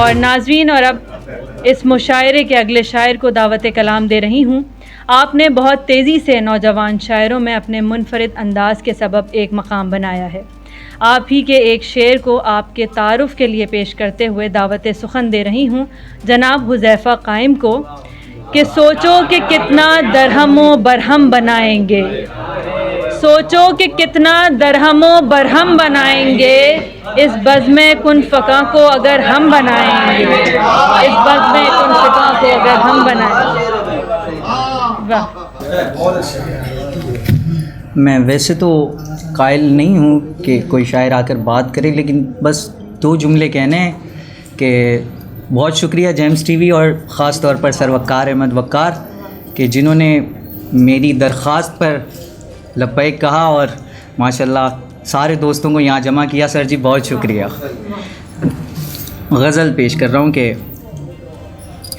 और नाज़रीन, और अब इस मुशायरे के अगले शायर को दावत कलाम दे रही हूँ। आपने बहुत तेज़ी से नौजवान शायरों में अपने मुनफरिद अंदाज़ के सबब एक मकाम बनाया है। आप ही के एक शेर को आपके तारुफ़ के लिए पेश करते हुए दावत सुखन दे रही हूँ जनाब हुज़ैफ़ा क़ाइम को कि सोचो कि कितना दरहमो बरहम बनाएंगे, सोचो कि कितना दरहमो बरहम बनाएंगे, इस बज़्म कुन फ़क़ा को अगर हम बनाएंगे, इस बज़्म कुन फ़क़ा को अगर हम बनाएंगे। वाह। मैं वैसे तो कायल नहीं हूँ कि कोई शायर आकर बात करे, लेकिन बस 2 जुमले कहने हैं कि बहुत शुक्रिया जेम्स टीवी और ख़ास तौर पर सर वक़ार अहमद वक़ार कि जिन्होंने मेरी दरख्वास्त पर लब्बैक कहा और माशाल्लाह सारे दोस्तों को यहाँ जमा किया। सर जी बहुत शुक्रिया। गज़ल पेश कर रहा हूँ कि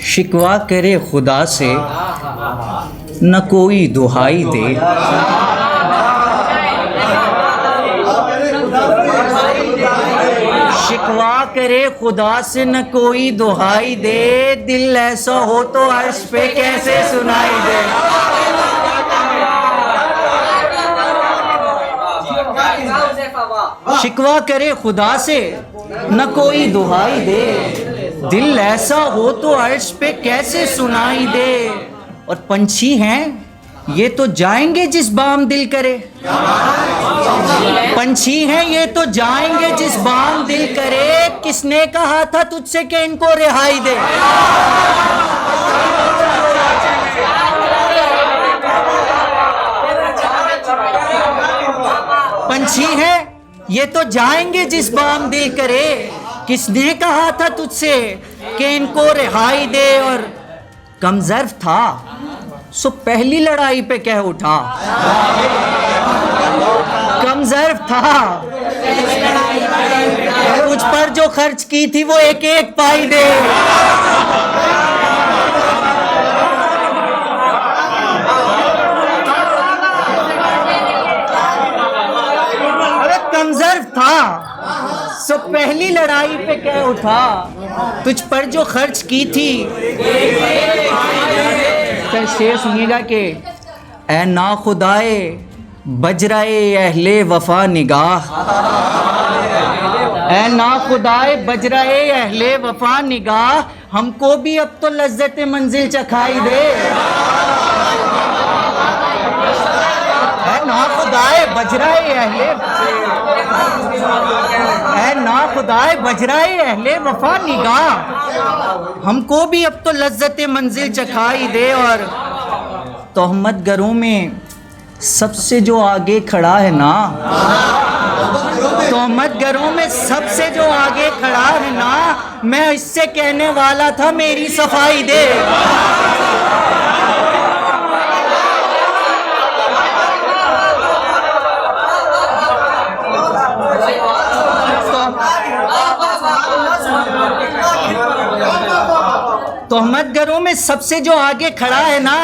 शिकवा करे खुदा से न कोई दुहाई दे, शिकवा करे खुदा से न कोई दुहाई दे, दिल ऐसा हो तो अर्श पे कैसे सुनाई दे। शिकवा करे खुदा से न कोई दुहाई दे, दिल ऐसा हो तो अर्श पे कैसे सुनाई दे। और पंछी हैं ये तो जाएंगे जिस बाम दिल करे, पंछी हैं ये तो जाएंगे जिस बाम दिल करे, किसने कहा था तुझसे कि इनको रिहाई दे। पंछी हैं ये तो जाएंगे जिस बाम दिल करे, किसने कहा था तुझसे कि इनको रिहाई दे। और कमज़र्फ था सो पहली लड़ाई पे कह उठा, कमज़र्फ था मुझ पर जो खर्च की थी वो एक एक पाई दे। अरे कमज़र्फ था सो पहली लड़ाई पे कह उठा, तुझ पर जो खर्च की थी। फिर शेर सुनिएगा कि ऐ ना खुदाए बजराए अहले वफा निगाह, ऐ ना खुदाए बजराए अहले वफा निगाह, हमको भी अब तो लज्जत मंजिल चखाई दे। ऐ ना खुदाए बजराए अहले, ऐ ना खुदाए बजराए अहले वफा निगाह, हमको भी अब तो लज्जत मंजिल चखाई दे। और तोहमत गरों में सबसे जो आगे खड़ा है ना, तोहमत गरों में सबसे जो आगे खड़ा है ना, मैं इससे कहने वाला था मेरी सफाई दे। तोहमत गरों में सबसे जो आगे खड़ा है ना,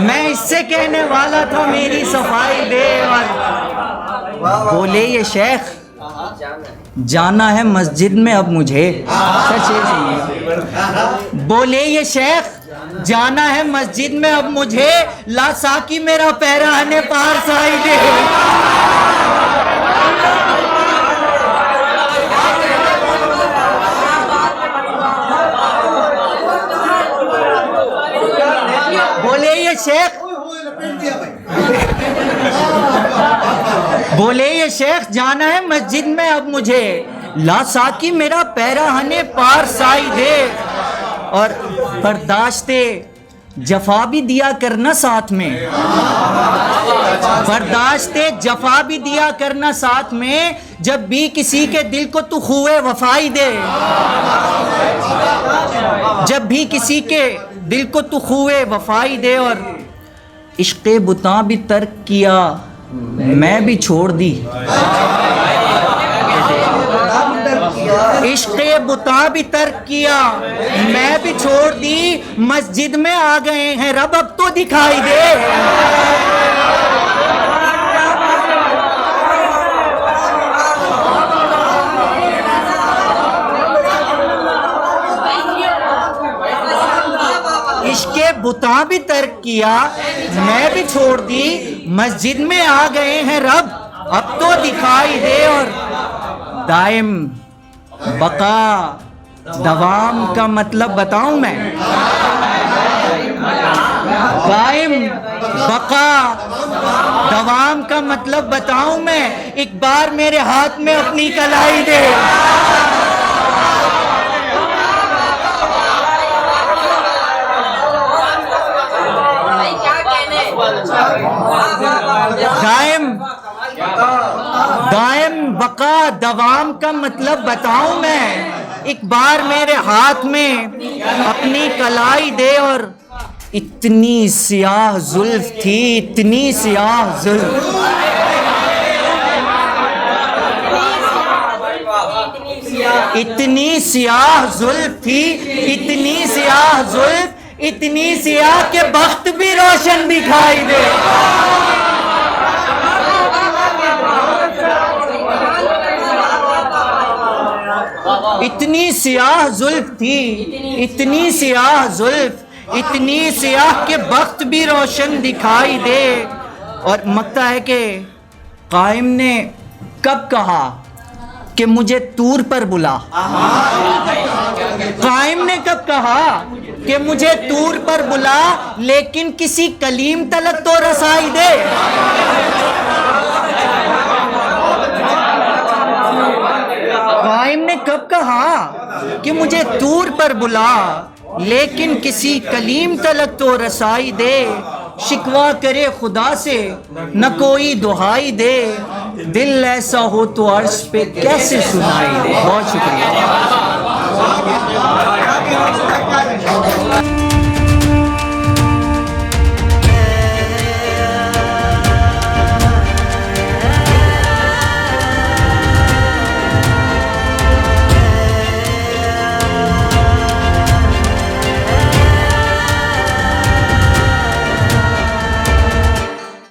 मैं इससे कहने वाला था मेरी सफाई दे। और बोले ये शेख जाना है मस्जिद में अब मुझे, बोले ये शेख जाना है मस्जिद में अब मुझे, ला साकी मेरा पैराने पार साई दे। बोले ये शेख, बोले ये शेख जाना है मस्जिद में अब मुझे, ला साकी मेरा पैराहने पार साई दे। और बर्दाश्ते जफा भी दिया करना साथ में, बर्दाश्ते जफा भी दिया करना साथ में, जब भी किसी के दिल को तू खुए वफाई दे, जब भी किसी के दिल को तू खुए वफाई दे। और इश्क़े बुता भी तर्क किया मैं भी छोड़ दी, इश्क़े बुता भी तर्क किया मैं भी छोड़ दी, मस्जिद में आ गए हैं रब अब तो दिखाई दे। इश्के बुता भी तर्क किया, मैं भी छोड़ दी, मस्जिद में आ गए हैं रब, अब तो दिखाई दे। और दायम बका दवाम का मतलब बताऊं मैं? कायम बका दवाम का मतलब बताऊं मैं? एक बार मेरे हाथ में अपनी कलाई दे। दायम बका दवाम का मतलब बताऊं मैं? एक बार मेरे हाथ में अपनी कलाई दे। और इतनी सियाह जुल्फ थी, इतनी सियाह जुल्फ, इतनी सियाह जुल्फ थी, इतनी सियाह जुल्फ, इतनी सियाह के बख्त भी रोशन दिखाई दे। इतनी सियाह जुल्फ थी, इतनी सियाह जुल्फ, इतनी सियाह के बख्त भी रोशन दिखाई दे। और मकता है कि कायम ने कब कहा कि मुझे तूर पर बुला? कायम ने कब कहा कि मुझे तूर पर बुला, लेकिन किसी कलीम तलक तो रसाई दे। कायम ने कब कहा कि मुझे तूर पर बुला, लेकिन किसी कलीम तलक तो रसाई दे। शिकवा करे खुदा से न कोई दुहाई दे, दिल ऐसा हो तो अर्श पे कैसे सुनाई दे। बहुत शुक्रिया।